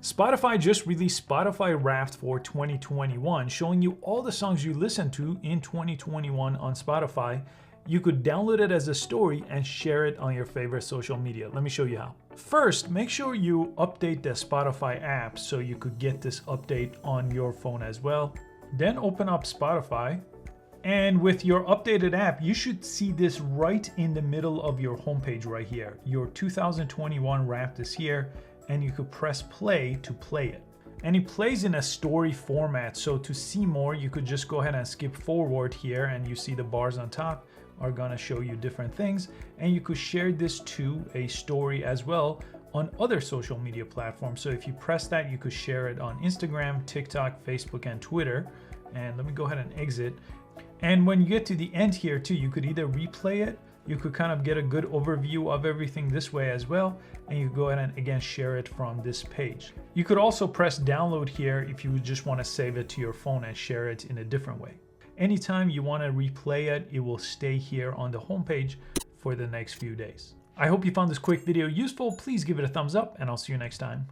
Spotify just released Spotify Wrapped for 2021, showing you all the songs you listened to in 2021 on Spotify. You could download it as a story and share it on your favorite social media. Let me show you how. First, make sure you update the Spotify app so you could get this update on your phone as well. Then open up Spotify. And with your updated app, you should see this right in the middle of your homepage right here. Your 2021 Wrapped is here, and you could press play to play it. And it plays in a story format, so to see more, you could just go ahead and skip forward here, and you see the bars on top are gonna show you different things. And you could share this to a story as well on other social media platforms. So if you press that, you could share it on Instagram, TikTok, Facebook, and Twitter. And let me go ahead and exit. And when you get to the end here too, you could either replay it, you could kind of get a good overview of everything this way as well, and you go ahead and again share it from this page. You could also press download here if you just want to save it to your phone and share it in a different way. Anytime you want to replay it, it will stay here on the homepage for the next few days. I hope you found this quick video useful. Please give it a thumbs up, and I'll see you next time.